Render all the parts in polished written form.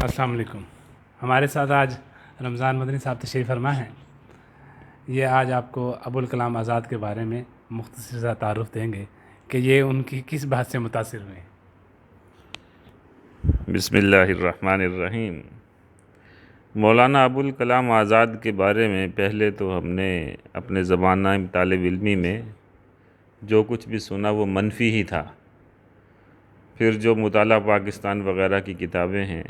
अस्सलाम वालेकुम। हमारे साथ आज रमज़ान मदनी साहब तशरीफ़ फरमा हैं। ये आज आपको अबुल कलाम आज़ाद के बारे में मुख्तसर सा तारुफ़ देंगे कि ये उनकी किस बात से मुतासिर हुए। बिस्मिल्लाहिर्रहमानिर्रहीम। मौलाना अबुल कलाम आज़ाद के बारे में पहले तो हमने अपने ज़माना तालिब इल्मी में जो कुछ भी सुना वो मनफ़ी ही था। फिर जो मुताला पाकिस्तान वग़ैरह की किताबें हैं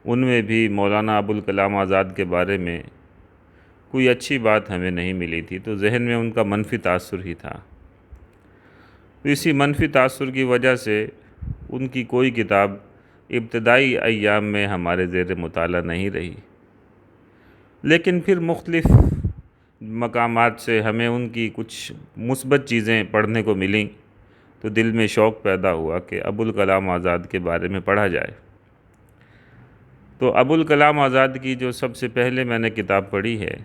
उनमें भी मौलाना अबुल कलाम आज़ाद के बारे में कोई अच्छी बात हमें नहीं मिली थी, तो जहन में उनका मनफ़ी तासुर ही था। तो इसी मनफ़ी तासुर की वजह से उनकी कोई किताब इब्तदाई अय्याम में हमारे ज़ेर मुताला नहीं रही, लेकिन फिर मुख्तलिफ़ मकामात से हमें उनकी कुछ मुस्बत चीज़ें पढ़ने को मिलीं, तो दिल में शौक़ पैदा हुआ कि अबुल कलाम आज़ाद के बारे में पढ़ा जाए। तो अबुल कलाम आज़ाद की जो सबसे पहले मैंने किताब पढ़ी है,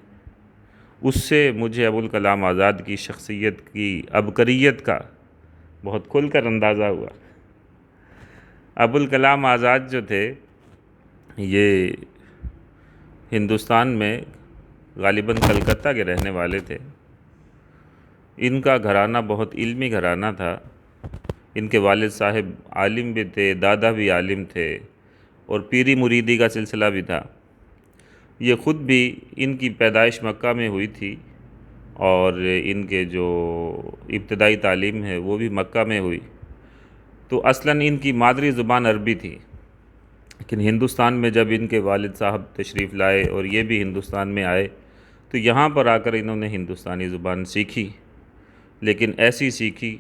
उससे मुझे अबुल कलाम आज़ाद की शख्सियत की अबकरियत का बहुत खुलकर अंदाज़ा हुआ। अबुल कलाम आज़ाद जो थे ये हिंदुस्तान में गालिबन कलकत्ता के रहने वाले थे। इनका घराना बहुत इल्मी घराना था। इनके वालिद साहब आलिम भी थे, दादा भी आलिम थे और पीरी मुरीदी का सिलसिला भी था। ये ख़ुद भी इनकी पैदाइश मक्का में हुई थी और इनके जो इब्तदाई तालीम है वो भी मक्का में हुई। तो असलन इनकी मादरी ज़ुबान अरबी थी, लेकिन हिंदुस्तान में जब इनके वालिद साहब तशरीफ़ लाए और ये भी हिंदुस्तान में आए तो यहाँ पर आकर इन्होंने हिंदुस्तानी ज़ुबान सीखी, लेकिन ऐसी सीखी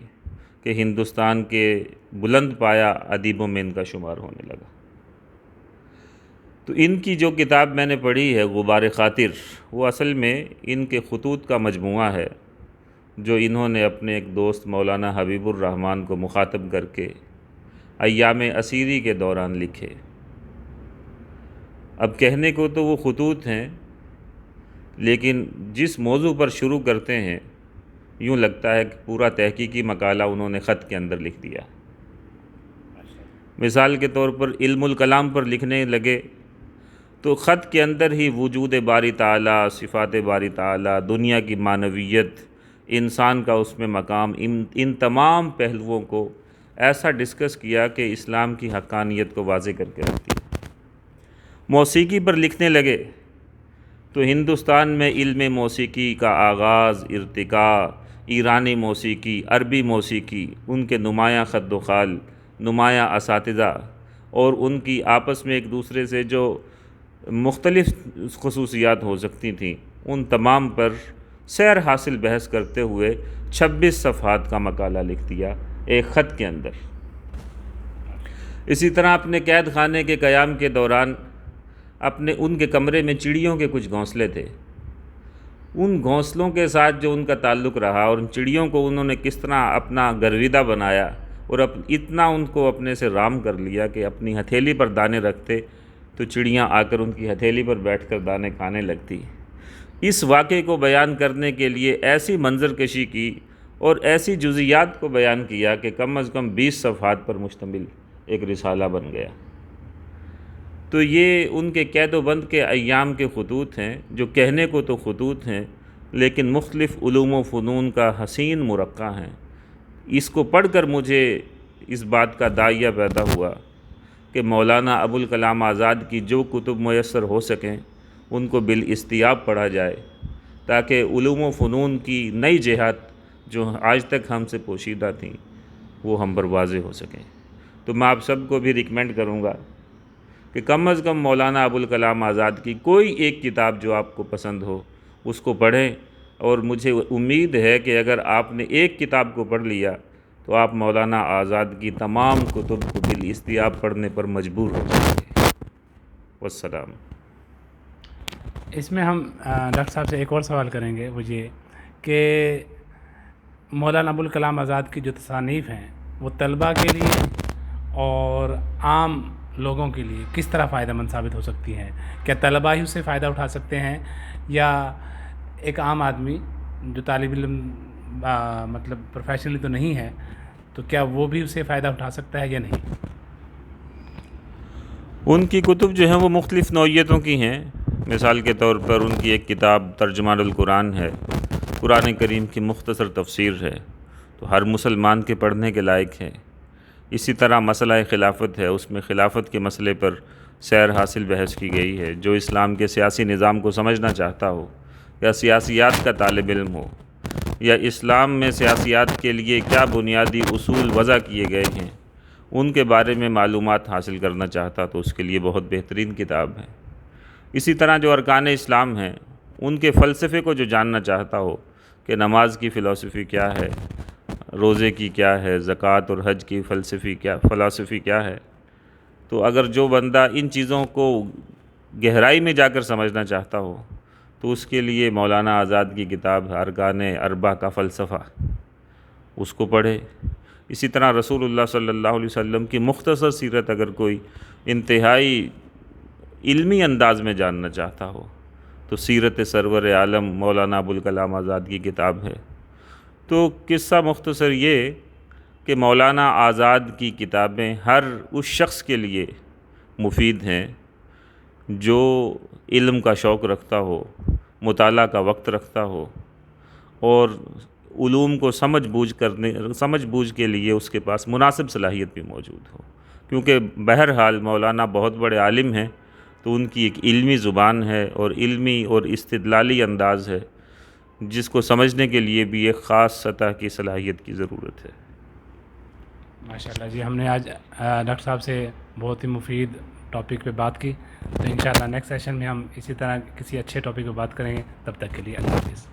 कि हिंदुस्तान के बुलंद पाया अदीबों में इनका शुमार होने लगा। तो इनकी जो किताब मैंने पढ़ी है गुबार ख़ातिर, वो असल में इनके ख़ुतूत का मजमूआ है जो इन्होंने अपने एक दोस्त मौलाना हबीबुर रहमान को मुखातब करके अय्याम असीरी के दौरान लिखे। अब कहने को तो वो ख़ुतूत हैं, लेकिन जिस मौजू पर शुरू करते हैं यूँ लगता है कि पूरा तहकीकी मकाला उन्होंने ख़त के अंदर लिख दिया। मिसाल के तौर पर इल्मुल कलाम पर लिखने लगे तो ख़त के अंदर ही वजूद बारी ताला, सिफ़ात बारी ताला, दुनिया की मानवियत, इंसान का उसमें मकाम, इन तमाम पहलुओं को ऐसा डिस्कस किया कि इस्लाम की हक़ानियत को वाज़े करके रख दिया। मौसीकी पर लिखने लगे तो हिंदुस्तान में इल्म मौसीकी का आगाज़, इर्तिका, ईरानी मौसीकी, अरबी मौसीकी, उनके नुमायाँ ख़त व ख़ाल, नुमायाँ असातिज़ा और उनकी आपस में एक दूसरे से जो मुख्तलिफ़ ख़ुसूसियात हो सकती थी, उन तमाम पर सैर हासिल बहस करते हुए 26 सफ़हात का मकाला लिख दिया एक ख़त के अंदर। इसी तरह अपने कैद खाने के क़याम के दौरान अपने उनके कमरे में चिड़ियों के कुछ घोंसले थे। उन घोंसलों के साथ जो उनका ताल्लुक़ रहा और उन चिड़ियों को उन्होंने किस तरह अपना गर्विदा बनाया और इतना उनको अपने से राम कर लिया कि अपनी हथेली पर दाने रखते तो चिड़ियाँ आकर उनकी हथेली पर बैठकर दाने खाने लगती। इस वाक़े को बयान करने के लिए ऐसी मंजरकशी की और ऐसी जुज़ियात को बयान किया कि कम अज़ कम 20 सफ़हात पर मुश्तमिल एक रिसाला बन गया। तो ये उनके कैद-ओ-बंद के अय्याम के ख़ुतूत हैं, जो कहने को तो ख़ुतूत हैं लेकिन मुख्तलिफ़ उलूम व फ़नून का हसीन मुरक्का हैं। इसको पढ़कर मुझे इस बात का दाइया पैदा हुआ कि मौलाना अबुल कलाम आज़ाद की जो कुतुब मुयस्सर हो सकें उनको बिल इस्तियाब पढ़ा जाए, ताकि उलूम व फ़नून की नई जिहात जो आज तक हमसे पोशीदा थीं वो हम पर वाज़े हो सकें। तो मैं आप सबको भी रिकमेंड करूँगा कि कम अज़ कम मौलाना अबुल कलाम आज़ाद की कोई एक किताब जो आपको पसंद हो उसको पढ़ें, और मुझे उम्मीद है कि अगर आपने एक किताब को पढ़ लिया तो आप मौलाना आज़ाद की तमाम कुतुब को बिल इस्तियाब पढ़ने पर मजबूर हो जाएंगे। वस्सलाम। इसमें हम डॉक्टर साहब से एक और सवाल करेंगे वो ये कि मौलाना अबुल कलाम आज़ाद की जो तसानीफ़ हैं वो तलबा के लिए और आम लोगों के लिए किस तरह फ़ायदेमंद साबित हो सकती हैं? क्या तलबा ही उससे फ़ायदा उठा सकते हैं या एक आम आदमी जो तालिब इल्म मतलब प्रोफेशनली तो नहीं है, तो क्या वो भी उससे फ़ायदा उठा सकता है या नहीं? ان کی کتب جو ہیں وہ مختلف نوعیتوں کی ہیں. مثال کے طور پر ان کی ایک کتاب ترجمان القرآن ہے، قرآن کریم کی مختصر تفسیر ہے، تو ہر مسلمان کے پڑھنے کے لائق ہے. اسی طرح مسئلہ خلافت ہے، اس میں خلافت کے مسئلے پر سیر حاصل بحث کی گئی ہے. جو اسلام کے سیاسی نظام کو سمجھنا چاہتا ہو، یا سیاسیات کا طالب علم ہو، یا اسلام میں سیاسیات کے لیے کیا بنیادی اصول وضع کیے گئے ہیں ان کے بارے میں معلومات حاصل کرنا چاہتا تو اس کے لیے بہت بہترین کتاب ہے. اسی طرح جو ارکان اسلام ہیں ان کے فلسفے کو جو جاننا چاہتا ہو کہ نماز کی فلسفی کیا ہے، روزے کی کیا ہے، زکوٰۃ اور حج کی فلسفی کیا ہے، تو اگر جو بندہ ان چیزوں کو گہرائی میں جا کر سمجھنا چاہتا ہو تو اس کے لیے مولانا آزاد کی کتاب ارکان اربع کا فلسفہ اس کو پڑھے. اسی طرح رسول اللہ صلی اللہ علیہ وسلم کی مختصر سیرت اگر کوئی انتہائی علمی انداز میں جاننا چاہتا ہو تو سیرت سرور عالم مولانا ابوالکلام آزاد کی کتاب ہے. تو قصہ مختصر یہ کہ مولانا آزاد کی کتابیں ہر اس شخص کے لیے مفید ہیں جو علم کا شوق رکھتا ہو، مطالعہ کا وقت رکھتا ہو، اور علوم کو سمجھ بوجھ کے لیے اس کے پاس مناسب صلاحیت بھی موجود ہو. کیونکہ بہرحال مولانا بہت بڑے عالم ہیں، تو ان کی ایک علمی زبان ہے اور علمی اور استدلالی انداز ہے جس کو سمجھنے کے لیے بھی ایک خاص سطح کی صلاحیت کی ضرورت ہے. ماشاءاللہ جی، ہم نے آج ڈاکٹر صاحب سے بہت ہی مفید ٹاپک پہ بات کی. تو انشاءاللہ نیکسٹ سیشن میں ہم اسی طرح کسی اچھے ٹاپک پہ بات کریں گے. تب تک کے لیے اللہ حافظ.